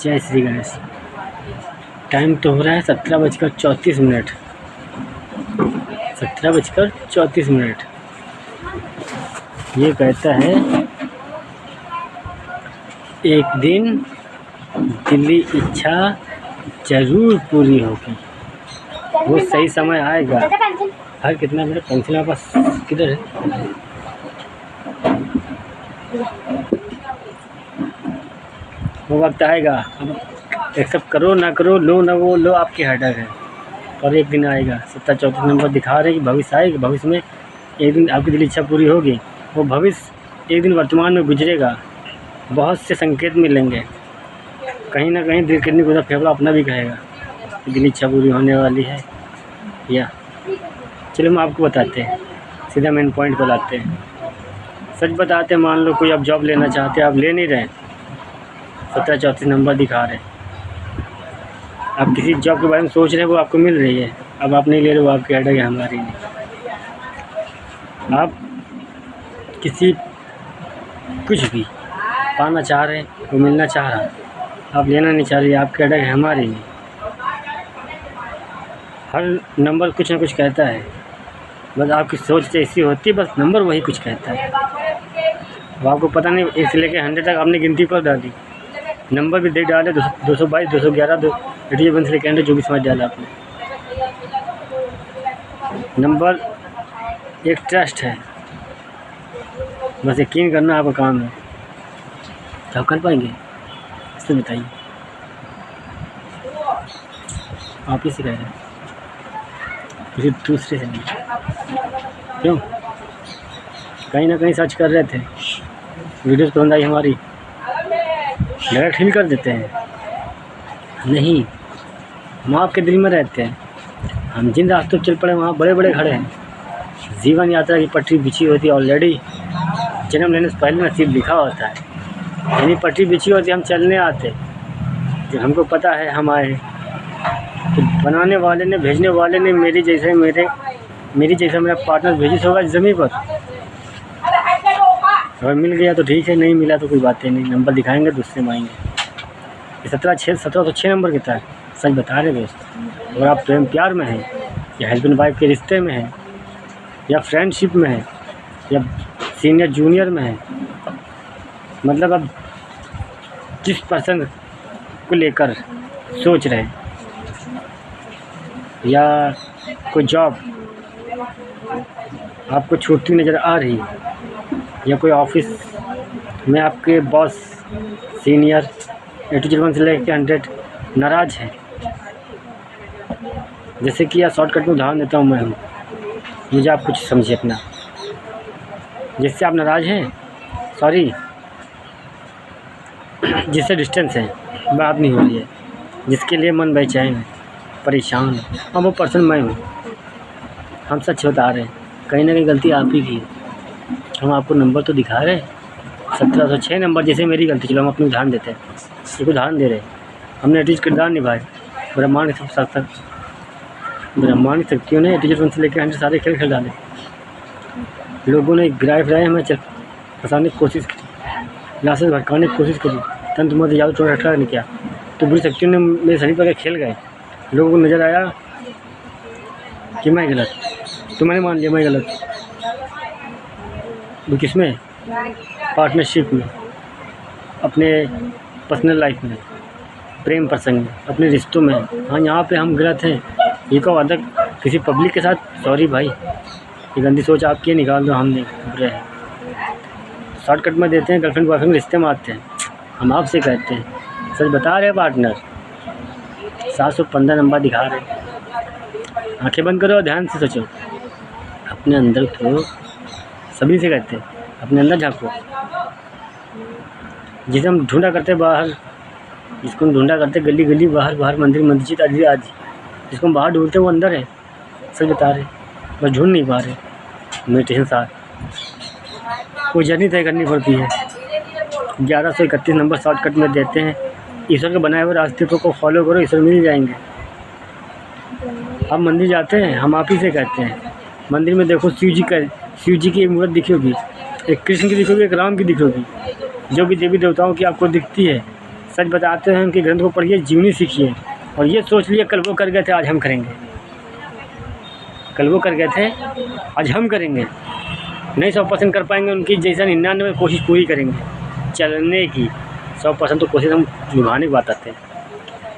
जय श्री गणेश। टाइम तो हो रहा है 17:34। 17:34। ये कहता है एक दिन दिली इच्छा जरूर पूरी होगी, वो सही समय आएगा। हर कितना मेरा पेंसिल मेरे पास किधर है? वो वक्त आएगा। अब एक्सेप्ट करो ना करो, लो ना वो लो, आपकी हेडर है। और एक दिन आएगा 17-34 नंबर दिखा रहे कि भविष्य आएगा। भविष्य में एक दिन आपकी दिली इच्छा पूरी होगी। वो भविष्य एक दिन वर्तमान में गुजरेगा। बहुत से संकेत मिलेंगे, कहीं ना कहीं दिल कितनी गुजर फेफड़ा अपना भी कहेगा कि दिली इच्छा पूरी होने वाली है। या चलो हम आपको बताते हैं, सीधा मेन पॉइंट पर लाते हैं। सच बताते हैं, मान लो कोई आप जॉब लेना चाहते हैं, आप ले नहीं रहे, 17-34 नंबर दिखा रहे। आप किसी जॉब के बारे में सोच रहे हैं, वो आपको मिल रही है, अब आप नहीं ले रहे, वो आपकी हेडर है, हमारी नहीं। आप किसी कुछ भी पाना चाह रहे हैं, वो मिलना चाह रहा है, आप लेना नहीं चाह रही, आपकी हेडर है, हमारी नहीं। हर नंबर कुछ ना कुछ कहता है, बस आपकी सोच जैसी होती है, बस नंबर वही कुछ कहता है। वो आपको पता नहीं, 1 से लेकर 100 तक आपने गिनती कर डाली, नंबर भी दे डाले, 222, 211, 1 से लेकर 100 जो भी समझ डाला आपने। नंबर एक ट्रस्ट है, बस यकीन करना आपका काम है। तो आप कर पाएंगे? इससे बताइए, आप ही से कह रहे हैं, किसी दूसरे से नहीं। क्यों? कहीं ना कहीं सर्च कर रहे थे, वीडियोस पसंद आई हमारी, डायरेक्ट हिल कर देते हैं। नहीं, हम आपके दिल में रहते हैं। हम जिन रास्तों पर चल पड़े वहाँ बड़े बड़े खड़े हैं। जीवन यात्रा की पटरी बिछी होती है ऑलरेडी, जन्म लेने से पहले नसीब लिखा होता है। यानी पटरी बिछी होती है, हम चलने आते, जब हमको पता है हम आए, तो बनाने वाले ने, भेजने वाले ने मेरी जैसा मेरा पार्टनर भेजी होगा ज़मीन पर। अगर मिल गया तो ठीक है, नहीं मिला तो कोई बात नहीं, नंबर दिखाएंगे, दूसरे में आएंगे। 1706 नंबर कितना है? सच बता रहे दोस्त। अगर आप प्रेम प्यार में हैं, या हस्बैंड वाइफ के रिश्ते में हैं, या फ्रेंडशिप में हैं, या सीनियर जूनियर में हैं, मतलब अब जिस पर्सन को लेकर सोच रहे हैं, या कोई जॉब आपको छूटती नज़र आ रही है, या कोई ऑफिस में आपके boss senior A to Z 1 से लेकर 100 नाराज़ है। जैसे कि यार शॉर्टकट में उदाहरण देता हूँ मैं, मुझे आप कुछ समझिए अपना। जिससे आप नाराज़ हैं, सॉरी, जिससे डिस्टेंस है, बात नहीं हो रही है, जिसके लिए मन बेचैन है, परेशान है, और वो पर्सन मैं हूँ। हम सच बता रहे हैं, कहीं ना कहीं गलती आप ही की है। हम आपको नंबर तो दिखा रहे हैं, 1706 नंबर, जैसे मेरी गलती। चलो हम अपनी उदाहरण देते हैं, एक उदाहरण दे रहे हैं। हमने एटीज किरदार निभाए, ब्रह्मांड शक्तियों ने एटीज 1 से लेकर 100 सारे खेल खेल डाले। लोगों ने गिराए फिराए हमें फंसाने की कोशिश की, लाशें भटकाने की कोशिश करी, तंत्र मत जादू टोना टकरा नहीं किया, तो बुरी शक्तियों ने मेरे शरीर पर खेल गए। लोगों को नज़र आया कि मैं गलत, तो मैंने मान लिया मैं गलत। वो किसमें? पार्टनरशिप में, अपने पर्सनल लाइफ में, प्रेम प्रसंग में, अपने रिश्तों में। हाँ, यहाँ पे हम गलत हैं। ये को अदर किसी पब्लिक के साथ, सॉरी भाई, ये गंदी सोच आपकी है, निकाल दो, हम नहीं बुरे हैं। शॉर्टकट में देते हैं, गर्लफ्रेंड बॉयफ्रेंड रिश्ते में आते हैं। हम आपसे कहते हैं, सच बता रहे हैं पार्टनर, 715 नंबर दिखा रहे हैं। आंखें बंद करो और ध्यान से सोचो, अपने अंदर को, सभी से कहते हैं, अपने अंदर झाँको। जिसे हम ढूंढा करते बाहर, जिसको हम ढूंढा करते गली गली, बाहर मंदिर मस्जिद आदि आदि, जिसको हम बाहर ढूंढते वो अंदर है। सच बता रहे, बस ढूंढ नहीं पा रहे। मेडिटेशन साथ कोई जर्नी तय करनी पड़ती है। 1131 नंबर शॉर्टकट में देते हैं। ईश्वर के बनाए हुए रास्ते को फॉलो करो, ईश्वर मिल जाएंगे। हम मंदिर जाते हैं, हम आप ही से कहते हैं। मंदिर में देखो, शिव जी की एक मूर्त दिखी होगी, एक कृष्ण की दिखोगी, एक राम की दिखोगी। जो भी देवी देवताओं की आपको दिखती है, सच बताते हैं उनके ग्रंथ को पढ़िए, जीवनी सीखिए और ये सोच लिए कल वो कर गए थे आज हम करेंगे, कल वो कर गए थे आज हम करेंगे। नहीं 100% कर पाएंगे उनकी जैसा 99 कोशिश पूरी करेंगे चलने की, 100% तो कोशिश हम निभाने की बात आते हैं।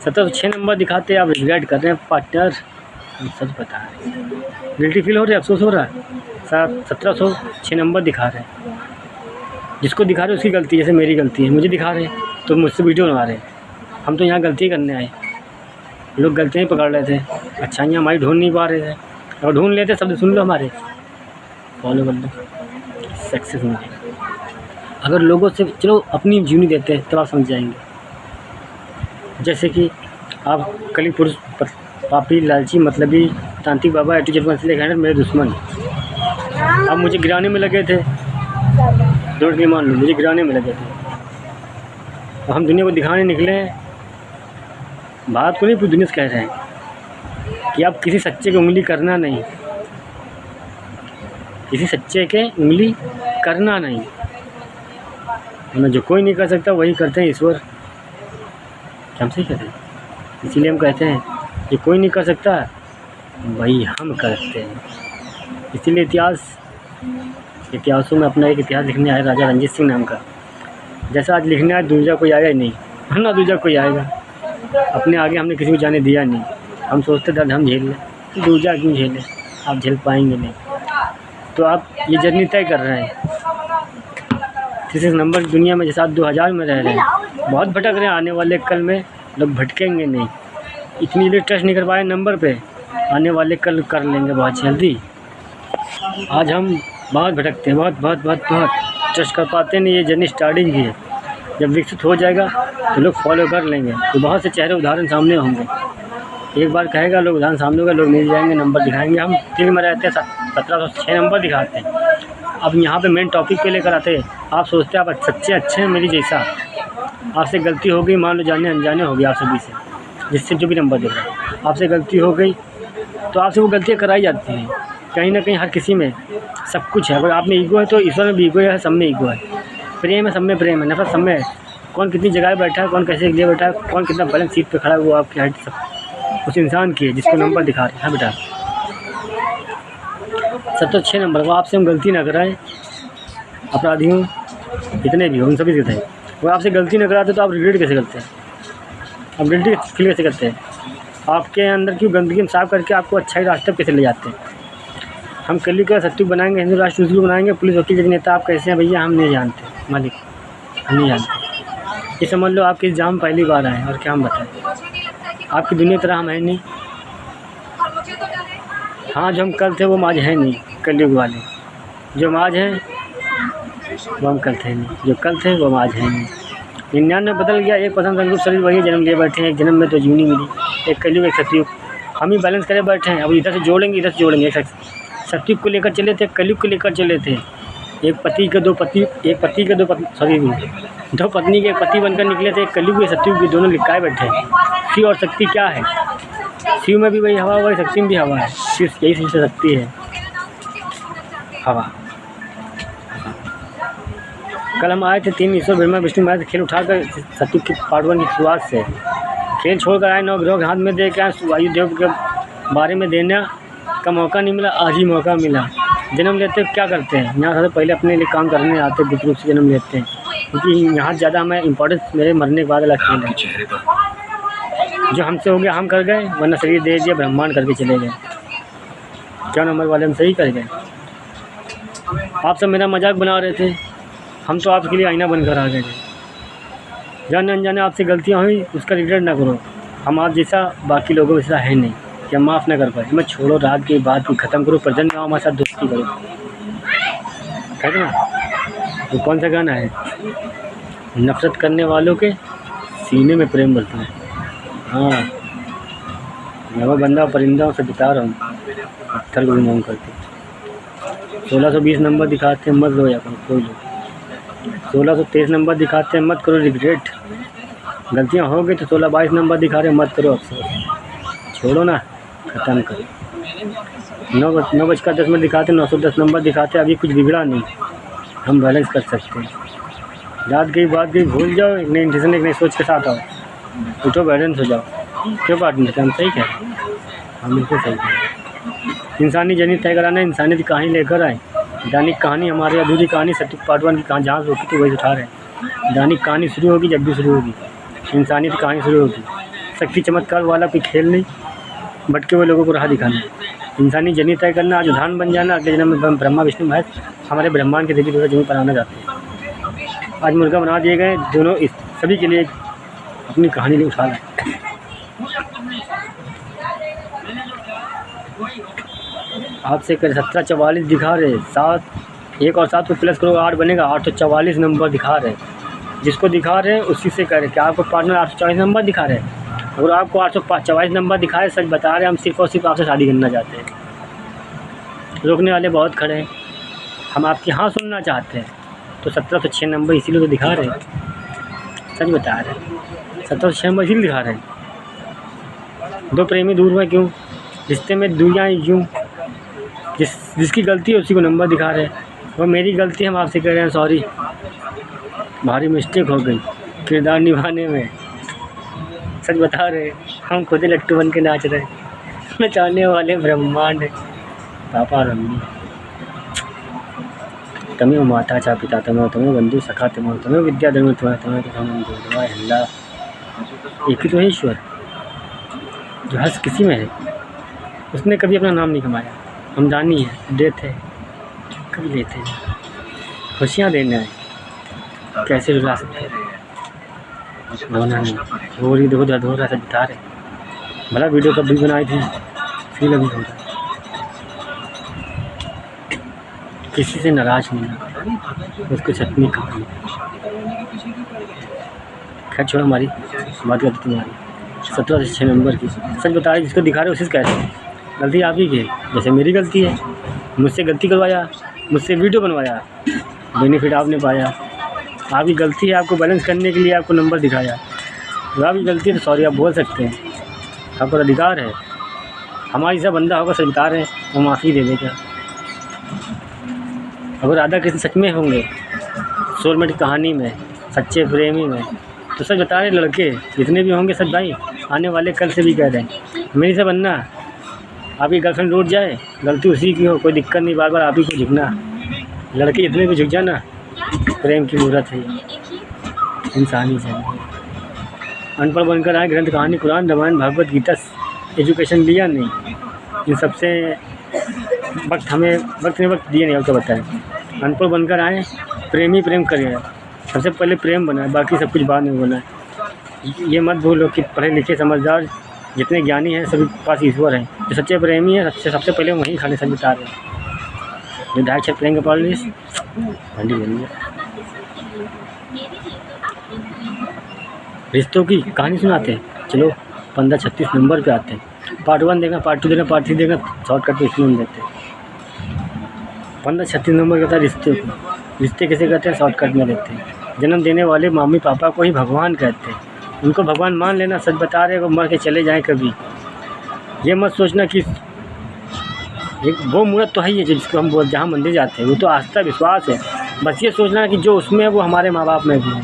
1706 नंबर दिखाते हैं, आप रिग्रेट कर रहे हैं पार्टनर, हम सच बता रहे हैं, गिल्टी फील हो रहा है, अफसोस हो रहा है। 1706 नंबर दिखा रहे हैं, जिसको दिखा रहे हैं उसकी गलती, जैसे मेरी गलती है, मुझे दिखा रहे हैं तो मुझसे वीडियो बना रहे हैं। हम तो यहाँ गलती करने आए, लोग गलतियाँ ही पकड़ रहे थे, अच्छाइयाँ हमारी ढूंढ नहीं पा रहे थे, और ढूंढ लेते शब्द सुन लो हमारे, फॉलो कर लो, सक्सेस मिले। अगर लोगों से चलो अपनी जीवनी देते हैं तब आप समझ जाएंगे। जैसे कि आप कली पुरुष, पापी, लालची, मतलबी, तांत्रिक बाबा, एटू जब से लेकर मेरे दुश्मन, आप मुझे गिराने में लगे थे, झूठ नहीं मान लो, मुझे गिराने में लगे थे। और हम दुनिया को दिखाने निकले हैं, बात को नहीं पूरी दुनिया से कह रहे हैं कि आप किसी सच्चे की उंगली करना नहीं, किसी सच्चे के उंगली करना नहीं, वरना जो कोई नहीं कर सकता वही करते हैं ईश्वर, क्या हम सही कहते हैं? इसीलिए हम कहते हैं जो कोई नहीं कर सकता वही हम करते हैं। इसीलिए इतिहासों में अपना एक इतिहास लिखने आया राजा रंजीत सिंह नाम का, जैसा आज लिखने आया दूसरा कोई आएगा ही नहीं, वरना दूसरा कोई आएगा। अपने आगे हमने किसी को जाने दिया नहीं, हम सोचते दर्द हम झेल लें, दूसरा क्यों झेलें, आप झेल पाएंगे नहीं। तो आप ये जर्नी तय कर रहे हैं 36 नंबर दुनिया में, जैसे आप 2000 में रह रहे हैं, बहुत भटक रहे हैं, आने वाले कल में लोग भटकेंगे नहीं, इतनी जल्दी ट्रस्ट नहीं कर पाए नंबर पे, आने वाले कल कर लेंगे बहुत जल्दी। आज हम बहुत भटकते हैं, बहुत ट्रस्ट कर पाते नहीं, ये जर्नी स्टार्टिंग की है, जब विकसित हो जाएगा तो लोग फॉलो कर लेंगे, तो बहुत से चेहरे उदाहरण सामने होंगे। एक बार कहेगा लोग उदाहरण सामने होगा, लोग मिल जाएंगे, नंबर दिखाएंगे। हम 3 में रहते हैं, 1706 नंबर दिखाते हैं। अब यहाँ पे मेन टॉपिक पे लेकर आते हैं, आप सोचते हैं आप सच्चे अच्छे हैं मेरी जैसा, आपसे गलती हो गई, मान लो जाने अनजाने हो गया आप सभी से, जिससे जो भी नंबर दे रहा है, आपसे गलती हो गई तो आपसे वो गलतियाँ कराई जाती हैं कहीं ना कहीं। हर किसी में सब कुछ है, अगर आप में ईगो है तो ईश्वर में भी ईगो है, सब में ईगो है, प्रेम है सब में, प्रेम है, नफरत सब में है। कौन कितनी जगह बैठा है, कौन कैसे लिए बैठा है, कौन कितना बैलेंस सीट पे खड़ा है, वो आपकी हाइट सब उस इंसान की है जिसको नंबर दिखा रहे हैं। हाँ बेटा 1706 नंबर, वो आपसे हम गलती ना कराएं, अपराधियों जितने भी हो उन सभी से, वो आपसे गलती ना कराते तो आप रिग्रेट कैसे करते हैं, आप गिल्टी फील कैसे करते हैं, आपके अंदर की गंदगी हम साफ करके आपको अच्छाई रास्ते पर कैसे ले जाते हैं। हम कल का सत्य बनाएंगे, हिंदू राष्ट्र बनाएंगे, पुलिस वकील जज नेता आप कैसे हैं भैया हम नहीं जानते, मालिक हम नहीं जानते। ये समझ लो आपके एग्जाम पहली बार आए और क्या हम बताएं, आपकी दुनिया तरह हम है नहीं। हाँ जो हम कल थे वो हम आज हैं नहीं, कलयुग वाले जो हम आज हैं वो हम कल थे नहीं, जो कल थे वो हम आज हैं नहीं। 99 बदल गया, 1% संरूप शरीर वही जन्म लिए बैठे हैं, एक जन्म में तो जीवनी मिली, एक कलयुग एक सतयुग, हम ही बैलेंस करे बैठे हैं। अब इधर से जोड़ेंगे इधर से जोड़ेंगे, सतयुग को लेकर चले थे, कलयुग को लेकर चले थे, एक पति के दो पति, एक पति के दो पत्नी, सॉरी दो पत्नी के पति बनकर निकले थे, कलयुग के सतयुग के दोनों लिखाए बैठे हैं। शिव और शक्ति क्या है, शिव में भी वही हवा, वही शक्ति में भी हवा है, सिर्फ यही से शक्ति है हवा। कल हम आए थे 3 ईश्वर ब्रह्मा विष्णु महेश खेल उठाकर सतयुग की पार्ट 1 की शुरुआत से, खेल छोड़कर आए, 9 ग्रहों के हाथ में दे के वायुदेव के बारे में देने का मौका नहीं मिला, आज ही मौका मिला। जन्म लेते क्या करते हैं, यहाँ सबसे पहले अपने लिए काम करने आते, गुप्त रूप से जन्म लेते हैं, क्योंकि यहाँ ज़्यादा हमें इम्पोर्टेंस मेरे मरने के बाद वाला खेल है। जो हमसे हो गया हम कर गए, वरना शरीर दे दिया ब्रह्मांड करके चले गए। क्या नंबर वाले हम सही कर गए। आप सब मेरा मजाक बना रहे थे, हम तो आपके लिए आईना बनकर आ गए थे। जाने अनजाने आपसे गलतियाँ हुई उसका रिग्रेट ना करो, हम आप जैसा बाकी लोगों जैसा है नहीं कि हम माफ़ ना कर पाए। मैं छोड़ो रात की बात की ख़त्म करो, प्रेजेंट में आओ हमारे साथ दोस्ती करो, ठीक है ना। तो कौन सा गाना है, नफरत करने वालों के सीने में प्रेम बढ़ता है। हाँ मैं वो बंदा परिंदा से बता रहा हूँ, पत्थर को भी मांग करके। 1620 नंबर दिखाते हैं, मत रोया करो कोई लोग। 1623 नंबर दिखाते हैं, मत करो रिग्रेट। गलतियाँ हो गई तो 1622 नंबर दिखा रहे हैं, मत करो अफसोस, छोड़ो ना, ख़त्म करो। 9:10 दिखाते हैं, 910 नंबर दिखाते हैं, अभी कुछ बिगड़ा नहीं, हम बैलेंस कर सकते हैं। बात गई भूल जाओ, एक नई इंटेंशन एक नई सोच के साथ आओ, उठो बैलेंस हो जाओ। क्यों पार्टनर, हम सही कह रहे हैं? हम बिल्कुल सही कह रहे हैं। इंसानी जर्नी तय कराना, इंसानियत की कहानी लेकर आए। दैनिक कहानी हमारी अधूरी कहानी सत्य पार्ट 1 की कहानी जहाँ से रोकी थी वही उठा रहे हैं। दैनिक कहानी शुरू होगी जब भी शुरू होगी, इंसानियत की कहानी शुरू होगी। शक्ति चमत्कार वाला कोई खेल नहीं, भटके हुए लोगों को राह दिखाना, इंसानी जर्नी तय करना, आज उदाहरण बन जाना, अगले जन्म में ब्रह्मा विष्णु महेश हमारे ब्रह्मांड के देवी देवता जमीन पर आना चाहते हैं। आज मुर्गा बना दिए गए, दोनों इस सभी के लिए अपनी कहानी नहीं उठा रहे। आपसे कर 1744 दिखा रहे, 7 1 और 7 को प्लस करो 8 बनेगा, 844 नंबर दिखा रहे। जिसको दिखा रहे हैं उसी से करें। क्या आपको पार्टनर 844 नंबर दिखा रहे हैं? अगर आपको 844 नंबर दिखाए, सच बता रहे हैं, हम सिर्फ और सिर्फ आपसे शादी करना चाहते हैं। रोकने वाले बहुत खड़े हैं, हम आपकी हाँ सुनना चाहते हैं। तो 1706 नंबर इसीलिए तो दिखा रहे हैं, सच बता रहे हैं। 1706 नंबर इसीलिए दिखा रहे हैं। दो प्रेमी दूर हुए क्यों, रिश्ते में दूरियाँ यूँ, जिसकी गलती है उसी को नंबर दिखा रहे हैं। वो मेरी गलती है, हम आपसे कह रहे हैं सॉरी, भारी मिस्टेक हो गई किरदार निभाने में। सच बता रहे, हम खुद ही लट्टू बन के नाच रहे, नचाने वाले ब्रह्मांड पापा और मम्मी। तमें माता चा पिता तमें तमें बंधु सखा तमें विद्या धर्म तुम्हें अल्लाह। एक ही तो है ईश्वर जो हर्ष किसी में है। उसने कभी अपना नाम नहीं कमाया, हमदानी है, देते हैं कभी लेते हैं, खुशियाँ देना है, कैसे रुला सकते हैं? रोना नहीं, रो रही देखो दर्द हो रहा है, सब बता रहे। भला वीडियो कब भी बनाई थी, फील अभी हो रहा है। किसी से नाराज नहीं है, उसको अपनी कहानी। खैर छोड़ो, हमारी बात करती तुम्हारी 1706 नंबर की। सच बता रहे, जिसको दिखा रहे उसी से कहते हैं गलती आप ही की है। जैसे मेरी गलती है, मुझसे गलती करवाया, मुझसे वीडियो बनवाया, बेनिफिट आपने पाया। आपकी गलती है, आपको बैलेंस करने के लिए आपको नंबर दिखाया। तो आपकी गलती है तो सॉरी आप बोल सकते हैं, आपका अधिकार है। हमारी सा बंदा होगा, सच बता रहे हैं, वो माफ़ी दे देगा। अगर राधा कृष्ण सच में होंगे सोलमेट की कहानी में, सच्चे प्रेमी में, तो सच बता रहे लड़के जितने भी होंगे सच भाई, आने वाले कल से भी कह रहे हैं मेरी से बनना। आपकी गर्लफ्रेंड रूठ जाए, गलती उसी की हो, कोई दिक्कत नहीं, बार बार आप ही को झुकना। लड़के जितने भी झुक जाना, प्रेम की मूर्त है, इंसानी से। अनपढ़ बनकर आए, ग्रंथ कहानी कुरान रामायण भागवत गीता एजुकेशन लिया नहीं, इन सबसे वक्त दिए नहीं, आपको बताएं। अनपढ़ बनकर आए, प्रेमी प्रेम करें, सबसे पहले प्रेम बनाए, बाकी सब कुछ बाद में बनाए। ये मत भूलो कि पढ़े लिखे समझदार जितने ज्ञानी हैं सभी के पास ईश्वर हैं। जो सच्चे प्रेमी हैं सबसे पहले वहीं खाने से बता रहे हैं। जो 2.5 प्रेम का पॉलिस ठंडी बनी है। रिश्तों की कहानी सुनाते हैं। चलो 1536 नंबर पे आते हैं। पार्ट 1 देखना, पार्ट 2 देखना, पार्ट 3 देखना, शॉर्टकट पे इसमें देते हैं। 1536 नंबर कहता है रिश्ते को। रिश्ते कैसे कहते हैं, शॉर्टकट में देते हैं। जन्म देने वाले मम्मी पापा को ही भगवान कहते हैं, उनको भगवान मान लेना। सच बता रहे, वो मर के चले जाएं कभी। ये मत सोचना कि एक वो मूर्त तो है ही है जिसको हम बोल, जहाँ मंदिर जाते हैं वो तो आस्था विश्वास है। बस ये सोचना कि जो उसमें है वो हमारे माँ बाप में भी है।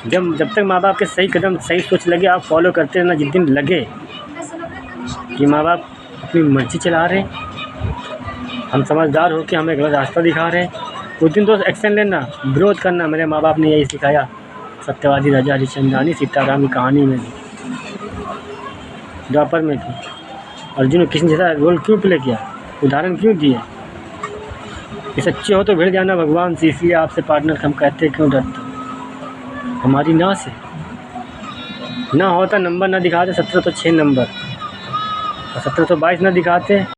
जब तक माँ बाप के सही कदम सही सोच लगे, आप फॉलो करते रहना। जिस दिन लगे कि माँ बाप अपनी मर्जी चला रहे हैं, हम समझदार हो के हमें गलत रास्ता दिखा रहे हैं, उस दिन तो एक्शन लेना, विरोध करना। मेरे माँ बाप ने यही सिखाया। सत्यवादी राजा हरिश्चंद्रानी सीताराम की कहानी में भी, द्वापर में भी अर्जुन ने कृष्ण जैसा रोल क्यों प्ले किया, उदाहरण क्यों दिए। ये सच्चे हो तो भिड़ जाना भगवान से। इसलिए आपसे पार्टनर हम कहते क्यों डरते, हमारी ना से ना होता नंबर ना दिखाते 1706 नंबर, और 1722 ना दिखाते